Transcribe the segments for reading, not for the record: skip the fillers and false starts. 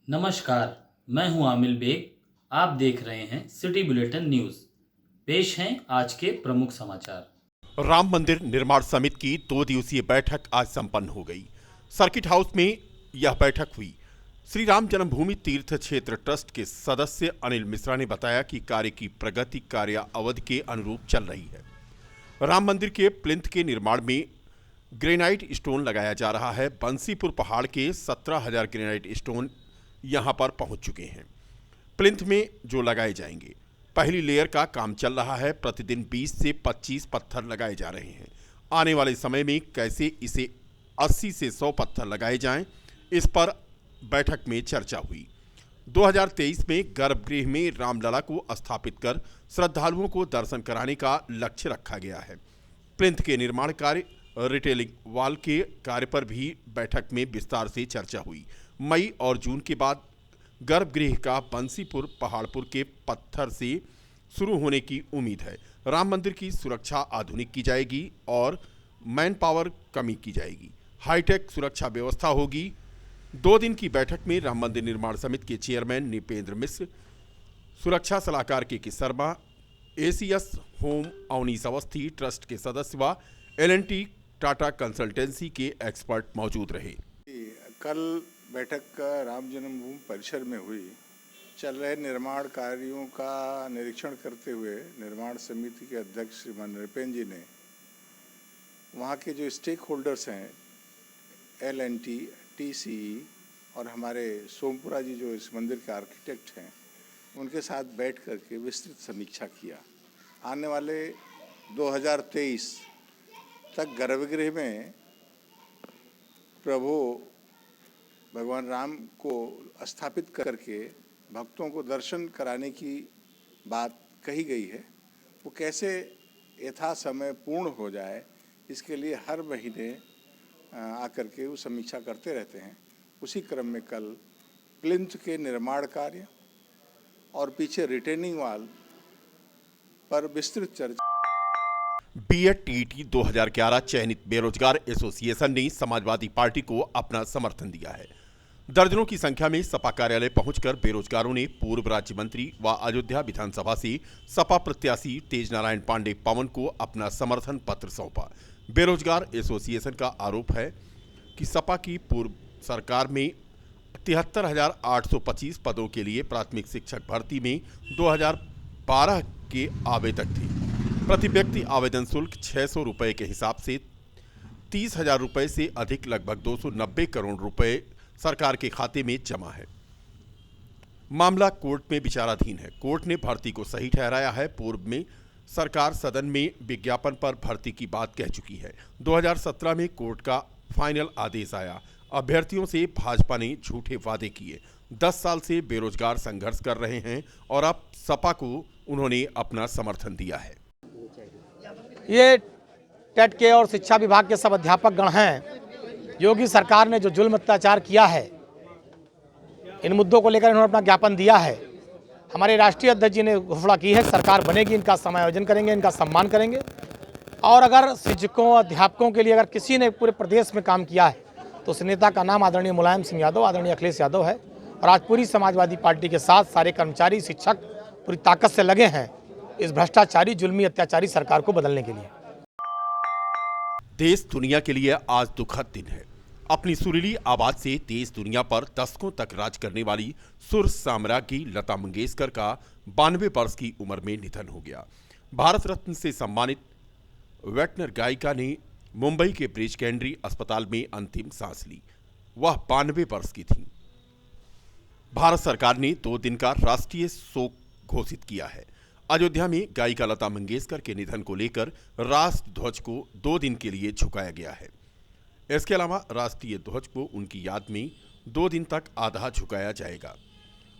नमस्कार, मैं हूं आमिल बेग। आप देख रहे हैं सिटी बुलेटिन न्यूज़। पेश हैं आज के प्रमुख समाचार। राम मंदिर निर्माण समिति की 2 दिवसीय बैठक आज संपन्न हो गई। सर्किट हाउस में यह बैठक हुई। श्री राम जन्मभूमि तीर्थ क्षेत्र ट्रस्ट के सदस्य अनिल मिश्रा ने बताया कि कार्य की प्रगति कार्य अवधि के अनुरूप चल रही है। राम मंदिर के प्लिंथ के निर्माण में ग्रेनाइट स्टोन लगाया जा रहा है। बंसीपुर पहाड़ के 17,000 ग्रेनाइट स्टोन यहां पर पहुंच चुके हैं। प्लिंथ में जो लगाए जाएंगे, पहली लेयर का काम चल रहा है। प्रतिदिन 20 से 25 पत्थर लगाए जा रहे हैं। आने वाले समय में कैसे इसे 80 से 100 पत्थर लगाए जाएं, इस पर बैठक में चर्चा हुई। 2023 में गर्भगृह में रामलला को स्थापित कर श्रद्धालुओं को दर्शन कराने का लक्ष्य रखा गया है। प्लिंथ के निर्माण कार्य, रिटेलिंग वॉल के कार्य पर भी बैठक में विस्तार से चर्चा हुई। मई और जून के बाद गर्भगृह का बंसीपुर पहाड़पुर के पत्थर से शुरू होने की उम्मीद है। राम मंदिर की सुरक्षा आधुनिक की जाएगी और मैन पावर कमी की जाएगी। हाईटेक सुरक्षा व्यवस्था होगी। 2 दिन की बैठक में राम मंदिर निर्माण समिति के चेयरमैन निपेंद्र मिश्र, सुरक्षा सलाहकार K Sharma, ACS home Awanish Awasthi, trust के सदस्य व L&T टाटा कंसल्टेंसी के एक्सपर्ट मौजूद रहे। कल बैठक राम जन्मभूमि परिसर में हुई। चल रहे निर्माण कार्यों का निरीक्षण करते हुए निर्माण समिति के अध्यक्ष श्रीमान नृपेंद्र जी ने वहाँ के जो स्टेक होल्डर्स हैं, L&T, TCE और हमारे सोमपुरा जी जो इस मंदिर के आर्किटेक्ट हैं, उनके साथ बैठ करके विस्तृत समीक्षा किया। आने वाले 2023 तक गर्भगृह में प्रभु भगवान राम को स्थापित करके भक्तों को दर्शन कराने की बात कही गई है। वो कैसे यथा समय पूर्ण हो जाए, इसके लिए हर महीने आकर के वो समीक्षा करते रहते हैं। उसी क्रम में कल प्लिंथ के निर्माण कार्य और पीछे रिटेनिंग वॉल पर विस्तृत चर्चा। BED-TET 2011 चयनित बेरोजगार एसोसिएशन ने समाजवादी पार्टी को अपना समर्थन दिया है। दर्जनों की संख्या में सपा कार्यालय पहुंचकर बेरोजगारों ने पूर्व राज्य मंत्री व अयोध्या विधानसभा से सपा प्रत्याशी तेज नारायण पांडे पवन को अपना समर्थन पत्र सौंपा। बेरोजगार एसोसिएशन का आरोप है कि सपा की पूर्व सरकार में 73,825 पदों के लिए प्राथमिक शिक्षक भर्ती में 2012 के आवेदक थे। प्रति व्यक्ति आवेदन शुल्क 600 रुपए के हिसाब से 30,000 रुपए से अधिक लगभग 290 करोड़ रुपए सरकार के खाते में जमा है। मामला कोर्ट में विचाराधीन है। कोर्ट ने भर्ती को सही ठहराया है। पूर्व में सरकार सदन में विज्ञापन पर भर्ती की बात कह चुकी है। 2017 में कोर्ट का फाइनल आदेश आया। अभ्यर्थियों से भाजपा ने झूठे वादे किए। 10 साल से बेरोजगार संघर्ष कर रहे हैं और अब सपा को उन्होंने अपना समर्थन दिया है। ये टेट के और शिक्षा विभाग के सब अध्यापक गण हैं। योगी सरकार ने जो जुल्म अत्याचार किया है, इन मुद्दों को लेकर इन्होंने अपना ज्ञापन दिया है। हमारे राष्ट्रीय अध्यक्ष जी ने घोषणा की है, सरकार बनेगी, इनका समायोजन करेंगे, इनका सम्मान करेंगे। और अगर शिक्षकों अध्यापकों के लिए अगर किसी ने पूरे प्रदेश में काम किया है तो उस नेता का नाम आदरणीय मुलायम सिंह यादव, आदरणीय अखिलेश यादव है। और आज पूरी समाजवादी पार्टी के साथ सारे कर्मचारी, शिक्षक पूरी ताकत से लगे हैं इस भ्रष्टाचारी, जुल्मी, अत्याचारी सरकार को बदलने के लिए। देश दुनिया के लिए आज दुखद दिन है। अपनी सुरीली आवाज से देश दुनिया पर दशकों तक राज करने वाली सुर साम्राज्ञी लता मंगेशकर का 92 वर्ष की उम्र में निधन हो गया। भारत रत्न से सम्मानित वेटनर गायिका ने मुंबई के ब्रिज कैंडी अस्पताल में अंतिम सांस ली। वह 92 वर्ष की थी। भारत सरकार ने 2 दिन का राष्ट्रीय शोक घोषित किया है। अयोध्या में गायिका लता मंगेशकर के निधन को लेकर राष्ट्र ध्वज को 2 दिन के लिए झुकाया गया है। इसके अलावा राष्ट्रीय ध्वज को उनकी याद में 2 दिन तक आधा झुकाया जाएगा।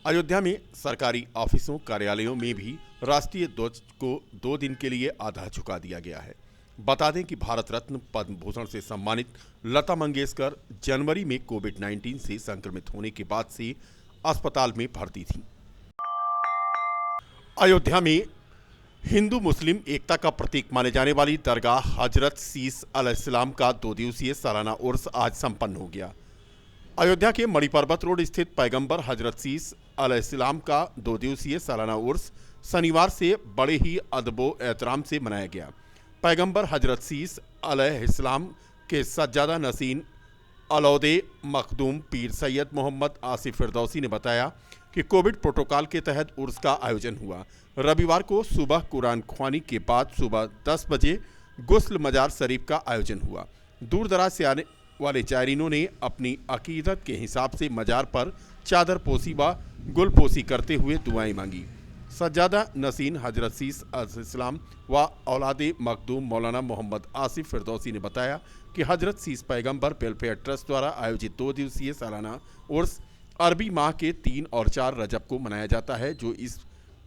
अयोध्या में सरकारी ऑफिसों, कार्यालयों में भी राष्ट्रीय ध्वज को 2 दिन के लिए आधा झुका दिया गया है। बता दें कि भारत रत्न पद्म भूषण से सम्मानित लता मंगेशकर जनवरी में कोविड-19 से संक्रमित होने के बाद से अस्पताल में भर्ती थी। अयोध्या में हिंदू मुस्लिम एकता का प्रतीक माने जाने वाली दरगाह हजरत शीश अलैहिस्सलाम का 2 दिवसीय सालाना उर्स आज संपन्न हो गया। अयोध्या के मणिपर्वत रोड स्थित पैगंबर हजरत सीस अलैहिस्सलाम का 2 दिवसीय सालाना उर्स शनिवार से बड़े ही अदबो एहतराम से मनाया गया। पैगंबर हजरत सीस अलैहिस्सलाम के सज्जादा नसीन अलौदे मखदूम पीर सैयद मोहम्मद आसिफ फिरदौसी ने बताया कि कोविड प्रोटोकॉल के तहत उर्स का आयोजन हुआ। रविवार को सुबह कुरान ख्वानी के बाद सुबह 10 बजे गुस्ल मजार शरीफ का आयोजन हुआ। दूर दराज से आने वाले जायरीनों ने अपनी अकीदत के हिसाब से मजार पर चादर पोसी व गुल पोसी करते हुए दुआएं मांगी। सज्जादा नसीन हजरत सीस अलैहिस्सलाम व औलादे मखदूम मौलाना मोहम्मद आसिफ फिरदौसी ने बताया कि हजरत सीस पैगंबर वेलफेयर ट्रस्ट द्वारा आयोजित 2 दिवसीय सालाना उर्स अरबी माह के 3 और 4 रजब को मनाया जाता है, जो इस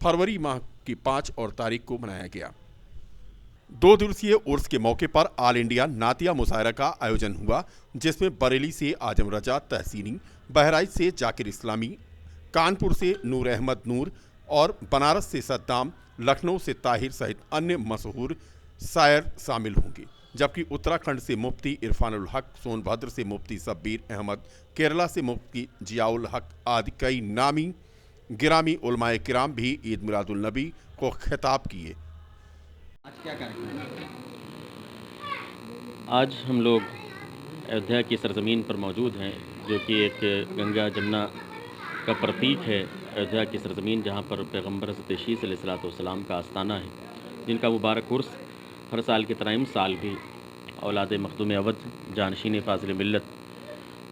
फरवरी माह की 5 और तारीख को मनाया गया। 2 दिवसीय उर्स के मौके पर ऑल इंडिया नातिया मुशायरा का आयोजन हुआ, जिसमें बरेली से आजम रजा तहसीनी, बहराइच से जाकिर इस्लामी, कानपुर से नूर अहमद नूर और बनारस से सद्दाम, लखनऊ से ताहिर सहित अन्य मशहूर शायर शामिल होंगे। जबकि उत्तराखंड से मुफ्ती इरफानुल हक, सोनभद्र से मुफ्ती शब्बीर अहमद, केरला से मुफ्ती जियाउल हक आदि कई नामी गिरामी उलमाए किराम भी ईद मिलादुल नबी को खिताब किए। आज क्या कार्यक्रम है? आज हम लोग अयोध्या की सरजमीन पर मौजूद हैं, जो कि एक गंगा जमुना का प्रतीक है। अयोध्या की सरजमीन जहाँ पर पैगंबर हज़रत शीस अलैहिस्सलाम का आस्थाना है, जिनका मुबारक उर्स हर साल की तरह इस साल भी औलाद मखदूम अवध जानशीन फाज़िल मिल्लत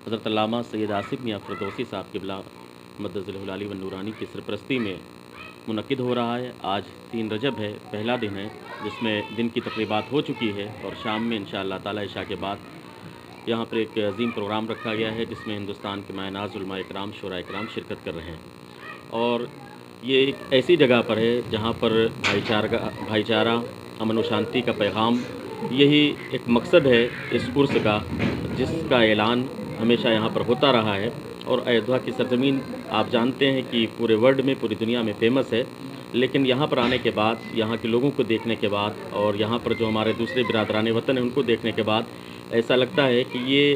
हज़रत अल्लामा सैयद आसिफ मियाँ फिरदौसी साहब क़िबला मद्दज़िलहुल आली व नूरानी की सरपरस्ती में मुनक्किद हो रहा है। आज 3 रजब है, पहला दिन है, जिसमें दिन की तक़रीबात हो चुकी है और शाम में इंशाअल्लाह ताला इशा के बाद यहाँ पर एक अजीम प्रोग्राम रखा गया है, जिसमें हिंदुस्तान के मायनाज़ उलमाए किराम, शोरा किराम शिरकत कर रहे हैं। और ये एक ऐसी जगह पर है जहाँ पर भाईचारा, अमन व शांति का पैगाम, यही एक मकसद है इस उर्स का, जिसका ऐलान हमेशा यहाँ पर होता रहा है। और अयोध्या की सरजमीन आप जानते हैं कि पूरे वर्ल्ड में, पूरी दुनिया में फेमस है, लेकिन यहाँ पर आने के बाद, यहाँ के लोगों को देखने के बाद और यहाँ पर जो हमारे दूसरे बिरादरान वतन हैं उनको देखने के बाद ऐसा लगता है कि ये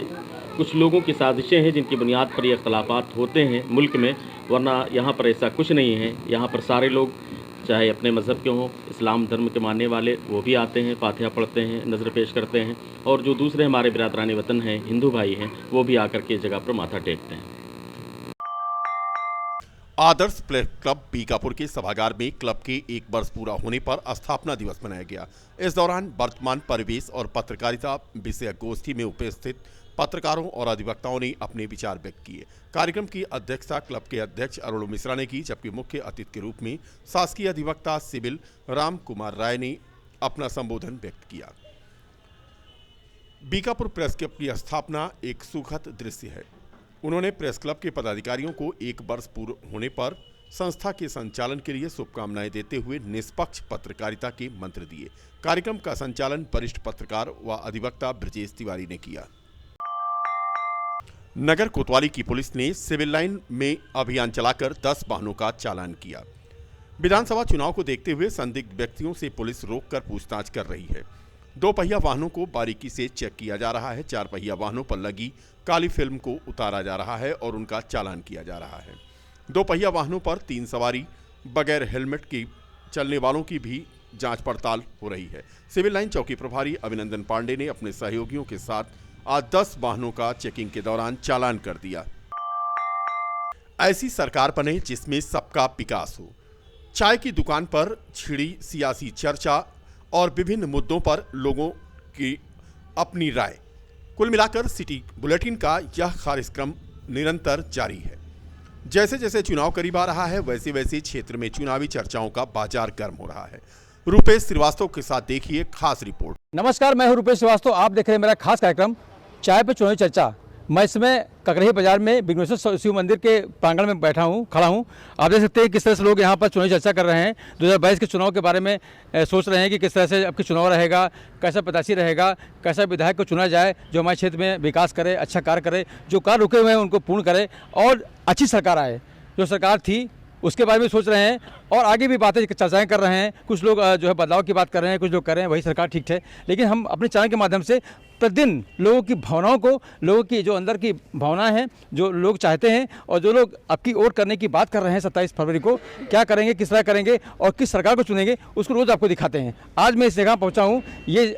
कुछ लोगों की साजिशें हैं, जिनकी बुनियाद पर ये अख्तलाफात होते हैं मुल्क में, वरना यहाँ पर ऐसा कुछ नहीं है। यहाँ पर सारे लोग, चाहे अपने मज़हब के हों, इस्लाम धर्म के मानने वाले, वो भी आते हैं, फातिहा पढ़ते हैं, नज़र पेश करते हैं, और जो दूसरे हमारे बिरादरान वतन हैं, हिंदू भाई हैं, वो भी आकर के इस जगह पर माथा टेकते हैं। आदर्श प्रेस क्लब बीकापुर के सभागार में क्लब के 1 वर्ष पूरा होने पर स्थापना दिवस मनाया गया। इस दौरान वर्तमान परिवेश और पत्रकारिता विषय गोष्ठी में उपस्थित पत्रकारों और अधिवक्ताओं ने अपने विचार व्यक्त किए। कार्यक्रम की अध्यक्षता क्लब के अध्यक्ष अरुण मिश्रा ने की, जबकि मुख्य अतिथि के रूप में शासकीय अधिवक्ता सिविल राम कुमार राय ने अपना संबोधन व्यक्त किया। बीकापुर प्रेस क्लब की स्थापना एक सुखद दृश्य है। उन्होंने प्रेस क्लब के पदाधिकारियों को 1 वर्ष पूर्ण होने पर संस्था के संचालन के लिए शुभकामनाएं देते हुए निष्पक्ष पत्रकारिता के मंत्र दिए। कार्यक्रम का संचालन वरिष्ठ पत्रकार व अधिवक्ता ब्रजेश तिवारी ने किया। नगर कोतवाली की पुलिस ने सिविल लाइन में अभियान चलाकर 10 वाहनों का चालान किया। विधानसभा चुनाव को देखते हुए संदिग्ध व्यक्तियों से पुलिस रोककर पूछताछ कर रही है। 2 पहिया वाहनों को बारीकी से चेक किया जा रहा है। 4 पहिया वाहनों पर लगी काली फिल्म को उतारा जा रहा है और उनका चालान किया जा रहा है। 2 पहिया वाहनों पर 3 सवारी बगैर हेलमेट के चलने वालों की भी जांच पड़ताल हो रही है। सिविल लाइन चौकी प्रभारी अभिनंदन पांडे ने अपने सहयोगियों के साथ आज 10 वाहनों का चेकिंग के दौरान चालान कर दिया। ऐसी सरकार बने जिसमें सबका विकास हो। चाय की दुकान पर छिड़ी सियासी चर्चा और विभिन्न मुद्दों पर लोगों की अपनी राय। कुल मिलाकर सिटी बुलेटिन का यह कार्यक्रम निरंतर जारी है। जैसे जैसे चुनाव करीब आ रहा है, वैसे वैसे क्षेत्र में चुनावी चर्चाओं का बाजार गर्म हो रहा है। रुपेश श्रीवास्तव के साथ देखिए खास रिपोर्ट। नमस्कार, मैं हूं रुपेश श्रीवास्तव। आप देख रहे हैं मेरा खास कार्यक्रम चाय पे चुनावी चर्चा। मैं इस समय ककरही बाजार में विघ्नेश्वर शिव मंदिर के प्रांगण में खड़ा हूँ। आप देख सकते हैं किस तरह से लोग यहाँ पर चुनावी चर्चा कर रहे हैं। 2022 के चुनाव के बारे में सोच रहे हैं कि किस तरह से अब के चुनाव रहेगा, कैसा प्रत्याशी रहेगा, कैसा विधायक को चुना जाए जो हमारे क्षेत्र में विकास करे, अच्छा कार्य करे, जो कार्य रुके हुए हैं उनको पूर्ण करे और अच्छी सरकार आए। जो सरकार थी उसके बारे में सोच रहे हैं और आगे भी बातें चर्चाएं कर रहे हैं। कुछ लोग जो है बदलाव की बात कर रहे हैं, कुछ लोग कर रहे हैं वही सरकार ठीक है। लेकिन हम अपने चैनल के माध्यम से प्रतिदिन लोगों की भावनाओं को, लोगों की जो अंदर की भावनाएं हैं, जो लोग चाहते हैं और जो लोग आपकी ओर करने की बात कर रहे हैं 27 फरवरी को, क्या करेंगे, किस तरह करेंगे और किस सरकार को चुनेंगे, उसको रोज़ आपको दिखाते हैं। आज मैं इस जगह पहुंचा हूं, ये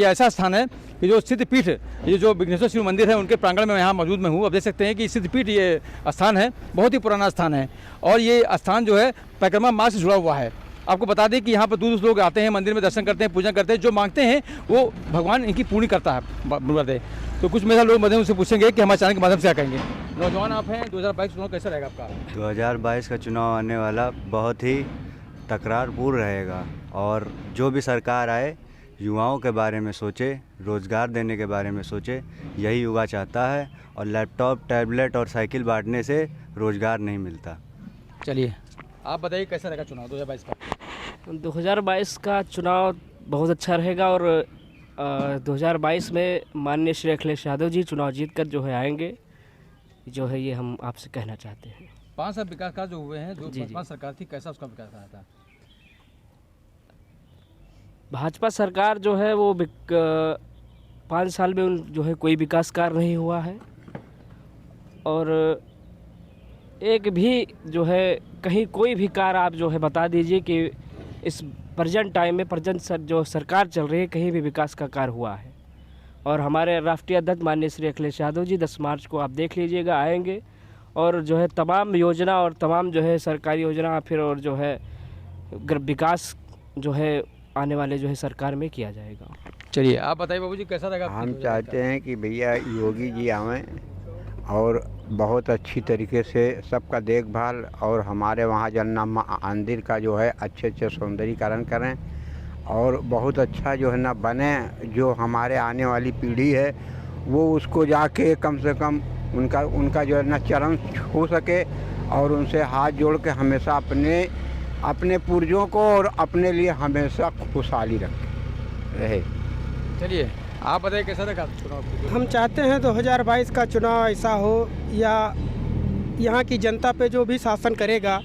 ऐसा स्थान है कि जो सिद्धपीठ, ये जो विघ्नेश्वर शिव मंदिर है उनके प्रांगण में यहाँ मौजूद में हूँ। अब देख सकते हैं कि सिद्धपीठ ये स्थान है, बहुत ही पुराना स्थान है और ये स्थान जो है परिक्रमा मार्ग से जुड़ा हुआ है। आपको बता दें कि यहाँ पर दूर लोग आते हैं, मंदिर में दर्शन करते हैं, पूजा करते हैं, जो मांगते हैं वो भगवान इनकी पूरी करता है। तो कुछ मेरा लोग मध्य उनसे पूछेंगे कि हमारे चैनल के माध्यम से क्या कहेंगे। नौजवान आप हैं, 2022 चुनाव कैसा रहेगा आपका? 2022 का चुनाव आने वाला बहुत ही तकरारपूर्ण रहेगा और जो भी सरकार आए युवाओं के बारे में सोचे, रोज़गार देने के बारे में सोचे, यही युवा चाहता है। और लैपटॉप, टैबलेट और साइकिल बांटने से रोज़गार नहीं मिलता। चलिए आप बताइए कैसा रहेगा चुनाव 2022 का? 2022 का चुनाव बहुत अच्छा रहेगा और 2022 में माननीय श्री अखिलेश यादव जी चुनाव जीतकर जो है आएंगे, जो है ये हम आपसे कहना चाहते हैं। 5 साल विकास कार्य जो हुए हैं, जो भाजपा सरकार थी, कैसा उसका विकास रहा था? भाजपा सरकार जो है वो 5 साल में जो है कोई विकास कार्य नहीं हुआ है और एक भी जो है कहीं कोई भी कार्य आप जो है बता दीजिए कि इस प्रेजेंट टाइम में जो सरकार चल रही है कहीं भी विकास का कार्य हुआ है। और हमारे राष्ट्रीय अध्यक्ष माननीय श्री अखिलेश यादव जी 10 मार्च को आप देख लीजिएगा आएंगे और जो है तमाम योजना और तमाम जो है सरकारी योजना फिर और जो है विकास जो है आने वाले जो है सरकार में किया जाएगा। चलिए आप बताइए बाबू जी कैसा रहेगा? हम चाहते हैं कि भैया योगी जी आवें और बहुत अच्छी तरीके से सबका देखभाल और हमारे वहाँ जन्ना मंदिर का जो है अच्छे सौंदर्यीकरण करें और बहुत अच्छा जो है ना बने, जो हमारे आने वाली पीढ़ी है वो उसको जाके कम से कम उनका जो है ना चरण छू सके और उनसे हाथ जोड़ के हमेशा अपने पूर्वजों को और अपने लिए हमेशा खुशहाली रहे। चलिए आप बताइए कैसा रहेगा चुनाव? हम चाहते हैं 2022 का चुनाव ऐसा हो या यहाँ की जनता पे जो भी शासन करेगा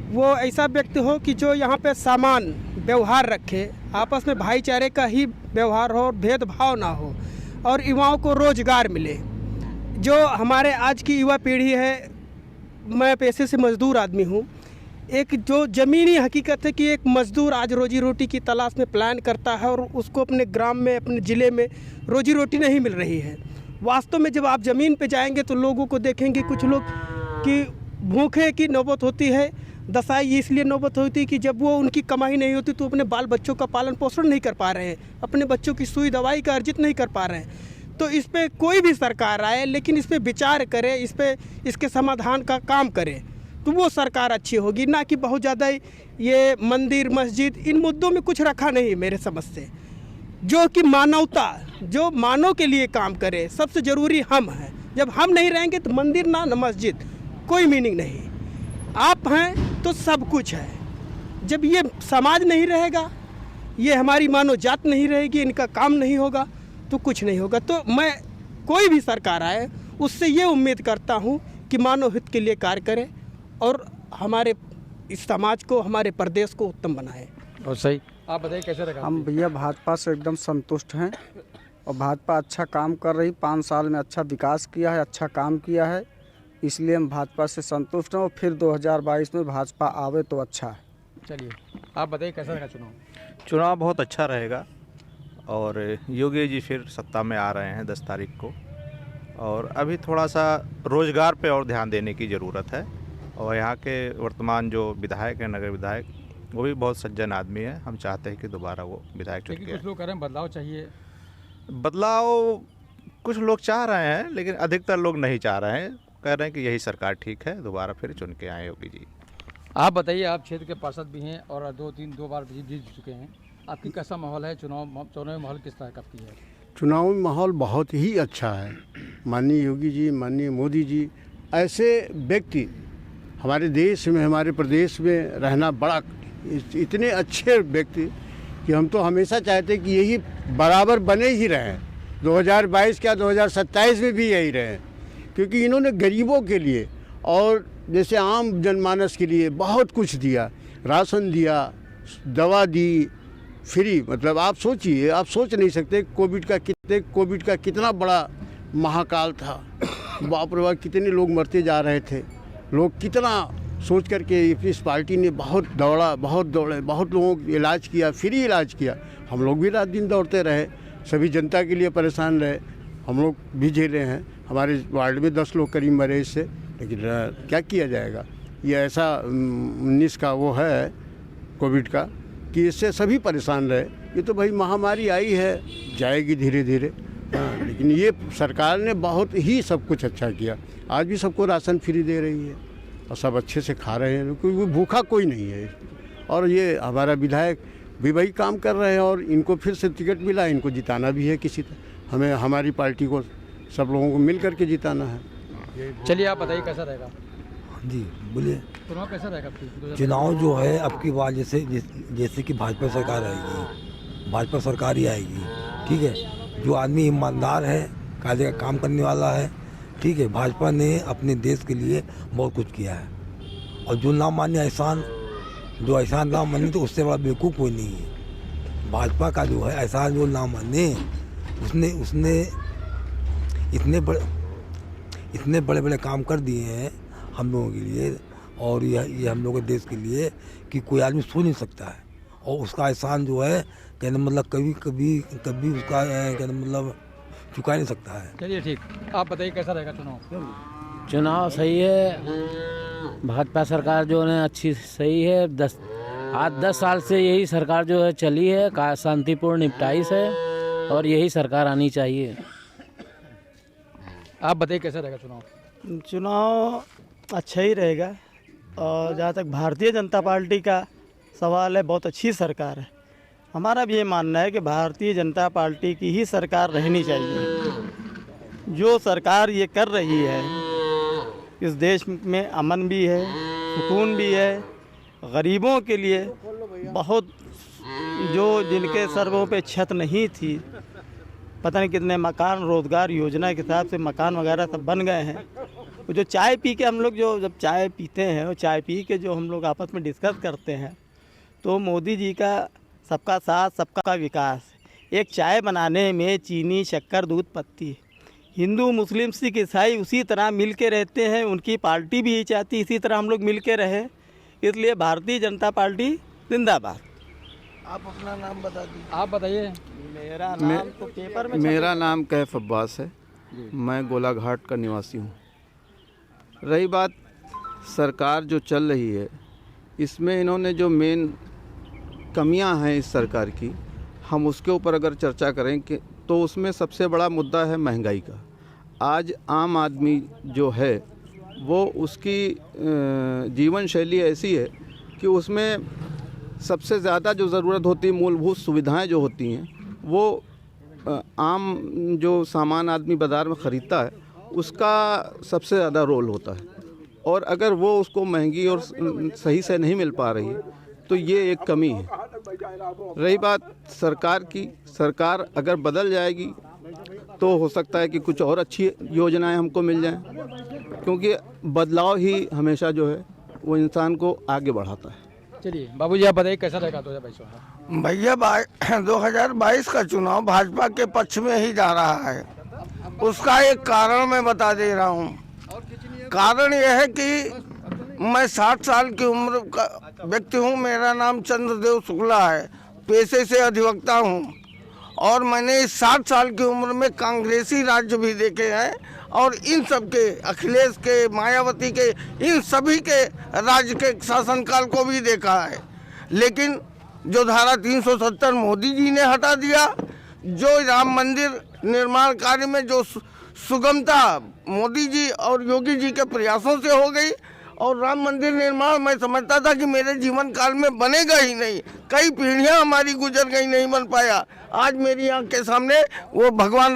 वो ऐसा व्यक्ति हो कि जो यहाँ पे समान व्यवहार रखे, आपस में भाईचारे का ही व्यवहार हो, भेदभाव ना हो और युवाओं को रोजगार मिले। जो हमारे आज की युवा पीढ़ी है, मैं पेशे से मजदूर आदमी हूँ, एक जो ज़मीनी हकीकत है कि एक मज़दूर आज रोजी रोटी की तलाश में प्लान करता है और उसको अपने ग्राम में, अपने ज़िले में रोजी रोटी नहीं मिल रही है। वास्तव में जब आप ज़मीन पे जाएंगे तो लोगों को देखेंगे, कुछ लोग कि भूखे की नौबत होती है, दसाई इसलिए नौबत होती है कि जब वो उनकी कमाई नहीं होती तो अपने बाल बच्चों का पालन पोषण नहीं कर पा रहे हैं, अपने बच्चों की सुई दवाई का अर्जित नहीं कर पा रहे हैं। तो इस पर कोई भी सरकार आए लेकिन इस पर विचार करे, इसके समाधान का काम करे तो वो सरकार अच्छी होगी। ना कि बहुत ज़्यादा ये मंदिर मस्जिद इन मुद्दों में कुछ रखा नहीं मेरे समझ से। जो कि मानवता, जो मानव के लिए काम करे, सबसे ज़रूरी हम हैं। जब हम नहीं रहेंगे तो मंदिर ना मस्जिद कोई मीनिंग नहीं। आप हैं तो सब कुछ है। जब ये समाज नहीं रहेगा, ये हमारी मानव जात नहीं रहेगी, इनका काम नहीं होगा तो कुछ नहीं होगा। तो मैं कोई भी सरकार आए उससे ये उम्मीद करता हूँ कि मानव हित के लिए कार्य करे और हमारे इस समाज को, हमारे प्रदेश को उत्तम बनाए। और सही आप बताइए कैसे रहेगा? हम भैया भाजपा से एकदम संतुष्ट हैं और भाजपा अच्छा काम कर रही, 5 साल में अच्छा विकास किया है, अच्छा काम किया है, इसलिए हम भाजपा से संतुष्ट हैं और फिर 2022 में भाजपा आवे तो अच्छा है। चलिए आप बताइए कैसा रहेगा चुनाव? चुनाव बहुत अच्छा रहेगा और योगी जी फिर सत्ता में आ रहे हैं 10 तारीख को और अभी थोड़ा सा रोज़गार पे और ध्यान देने की ज़रूरत है। और यहाँ के वर्तमान जो विधायक हैं, नगर विधायक, वो भी बहुत सज्जन आदमी है। हम चाहते हैं कि दोबारा वो विधायक चुन के। कुछ लोग कह रहे हैं बदलाव चाहिए। बदलाव कुछ लोग चाह रहे हैं लेकिन अधिकतर लोग नहीं चाह रहे हैं, कह रहे हैं कि यही सरकार ठीक है, दोबारा फिर चुन के आए योगी जी। आप बताइए, आप क्षेत्र के पार्षद भी हैं और 2 बार जीत चुके हैं, आपकी कैसा माहौल है? चुनाव माहौल किस तरह का है? चुनावी माहौल बहुत ही अच्छा है। माननीय योगी जी, माननीय मोदी जी, ऐसे व्यक्ति हमारे देश में, हमारे प्रदेश में रहना बड़ा, इतने अच्छे व्यक्ति कि हम तो हमेशा चाहते हैं कि यही बराबर बने ही रहें। 2022 क्या 2027 में भी यही रहें, क्योंकि इन्होंने गरीबों के लिए और जैसे आम जनमानस के लिए बहुत कुछ दिया, राशन दिया, दवा दी, फ्री, मतलब आप सोचिए, आप सोच नहीं सकते कोविड का कितना बड़ा महाकाल था। बाप रे बाप, कितने लोग मरते जा रहे थे। लोग कितना सोच करके इस पार्टी ने बहुत दौड़े, बहुत लोगों का इलाज किया, फ्री इलाज किया। हम लोग भी रात दिन दौड़ते रहे, सभी जनता के लिए परेशान रहे, हम लोग भी झेले हैं। हमारे वार्ड में 10 लोग करीब मरे इससे, लेकिन क्या किया जाएगा। ये ऐसा 19 का वो है कोविड का कि इससे सभी परेशान रहे। ये तो भाई महामारी आई है, जाएगी धीरे धीरे। हाँ, लेकिन ये सरकार ने बहुत ही सब कुछ अच्छा किया। आज भी सबको राशन फ्री दे रही है और सब अच्छे से खा रहे हैं, क्योंकि भूखा कोई नहीं है। और ये हमारा विधायक भी वही काम कर रहे हैं और इनको फिर से टिकट मिला, इनको जिताना भी है किसी तरह। हमें हमारी पार्टी को सब लोगों को मिल करके जिताना है। चलिए आप बताइए कैसा रहेगा। जी बोलिए। चुनाव कैसा रहेगा? चुनाव जो है अब की बार जैसे कि भाजपा सरकार आएगी, भाजपा सरकार ही आएगी, ठीक है। जो आदमी ईमानदार है, कायदे का काम करने वाला है, ठीक है। भाजपा ने अपने देश के लिए बहुत कुछ किया है। और जो ना माने एहसान, जो एहसान ना माने तो उससे बड़ा बेवकूफ़ कोई नहीं है। भाजपा का जो है एहसान जो ना माने, उसने इतने बड़े बड़े काम कर दिए हैं हम लोगों के लिए और ये हम लोगों के देश के लिए कि कोई आदमी सोच नहीं सकता है। और उसका एहसान जो है कहने मतलब कभी उसका कहने मतलब चुका नहीं सकता है। चलिए ठीक, आप बताइए कैसा रहेगा चुनाव? चुनाव सही है, भाजपा सरकार जो है अच्छी सही है। 10 साल से यही सरकार जो है चली है, का शांतिपूर्ण निपटाई है और यही सरकार आनी चाहिए। आप बताइए कैसा रहेगा चुनाव? चुनाव अच्छा ही रहेगा। और जहाँ तक भारतीय जनता पार्टी का सवाल है, बहुत अच्छी सरकार है। हमारा भी ये मानना है कि भारतीय जनता पार्टी की ही सरकार रहनी चाहिए। जो सरकार ये कर रही है, इस देश में अमन भी है, सुकून भी है। गरीबों के लिए बहुत, जो जिनके सरों पे छत नहीं थी, पता नहीं कितने मकान रोजगार योजना के हिसाब से मकान वगैरह सब बन गए हैं। जो चाय पी के हम लोग जब चाय पीते हैं और चाय पी के जो हम लोग आपस में डिस्कस करते हैं, तो मोदी जी का सबका साथ सबका विकास। एक चाय बनाने में चीनी, शक्कर, दूध, पत्ती, हिंदू, मुस्लिम, सिख, ईसाई उसी तरह मिल के रहते हैं। उनकी पार्टी भी यही चाहती इसी तरह हम लोग मिल के रहे। इसलिए भारतीय जनता पार्टी जिंदाबाद। आप अपना नाम बता दीजिए। आप बताइए। मेरा नाम तो पेपर में, मेरा नाम कैफ अब्बास है, मैं गोलाघाट का निवासी हूँ। रही बात सरकार जो चल रही है, इसमें इन्होंने जो मेन कमियां हैं इस सरकार की, हम उसके ऊपर अगर चर्चा करें कि तो उसमें सबसे बड़ा मुद्दा है महंगाई का। आज आम आदमी जो है वो उसकी जीवन शैली ऐसी है कि उसमें सबसे ज़्यादा जो ज़रूरत होती है, मूलभूत सुविधाएं जो होती हैं, वो आम जो सामान आदमी बाज़ार में ख़रीदता है उसका सबसे ज़्यादा रोल होता है। और अगर वो उसको महंगी और सही से नहीं मिल पा रही है तो ये एक कमी है। रही बात सरकार की, सरकार अगर बदल जाएगी तो हो सकता है कि कुछ और अच्छी योजनाएं हमको मिल जाएं, क्योंकि बदलाव ही हमेशा जो है वो इंसान को आगे बढ़ाता है। चलिए बाबूजी, आप बताइए कैसा रहेगा 2022? भैया 2022 का चुनाव भाजपा के पक्ष में ही जा रहा है। उसका एक कारण मैं बता दे रहा हूँ। कारण यह है कि मैं 60 साल की उम्र का व्यक्ति हूँ। मेरा नाम चंद्रदेव शुक्ला है, पेशे से अधिवक्ता हूँ। और मैंने इस 60 साल की उम्र में कांग्रेसी राज्य भी देखे हैं और इन सब के, अखिलेश के, मायावती के, इन सभी के राज्य के शासनकाल को भी देखा है। लेकिन जो धारा 370 मोदी जी ने हटा दिया, जो राम मंदिर निर्माण कार्य में जो सुगमता मोदी जी और योगी जी के प्रयासों से हो गई, और राम मंदिर निर्माण मैं समझता था कि मेरे जीवन काल में बनेगा ही नहीं, कई पीढ़ियां हमारी गुजर गई, नहीं बन पाया। आज मेरी आंख के सामने वो भगवान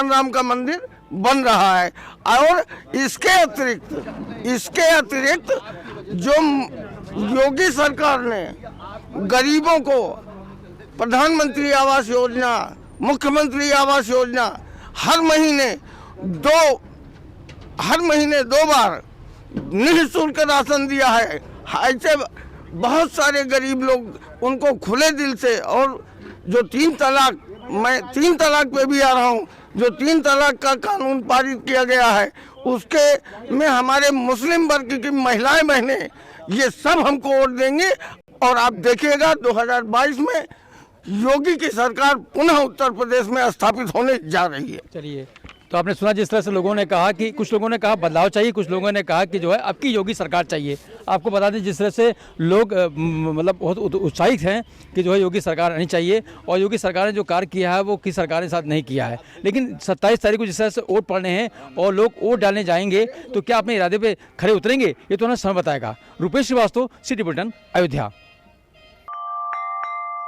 राम का मंदिर बन रहा है। और इसके अतिरिक्त जो योगी सरकार ने गरीबों को प्रधानमंत्री आवास योजना, मुख्यमंत्री आवास योजना, हर महीने दो बार निःशुल्क राशन दिया है। ऐसे बहुत सारे गरीब लोग उनको खुले दिल से, और जो 3 तलाक, मैं 3 तलाक पे भी आ रहा हूँ, जो 3 तलाक का कानून पारित किया गया है उसके में हमारे मुस्लिम वर्ग की महिलाएं बहनें ये सब हमको वोट देंगे। और आप देखिएगा 2022 में योगी की सरकार पुनः उत्तर प्रदेश में स्थापित होने जा रही है। चलिए, तो आपने सुना जिस तरह से लोगों ने कहा कि कुछ लोगों ने कहा बदलाव चाहिए, कुछ लोगों ने कहा कि जो है अब की योगी सरकार चाहिए। आपको बता दें जिस तरह से लोग मतलब बहुत उत्साहित हैं कि जो है योगी सरकार आनी चाहिए, और योगी सरकार ने जो कार्य किया है वो किस सरकार ने साथ नहीं किया है। लेकिन 27 तारीख को जिस तरह से वोट पड़ने हैं और लोग वोट डालने जाएंगे तो क्या अपने इरादे पर खड़े उतरेंगे, ये तो उन्हें समय बताएगा। Rupesh Srivastava, city bulletin, Ayodhya.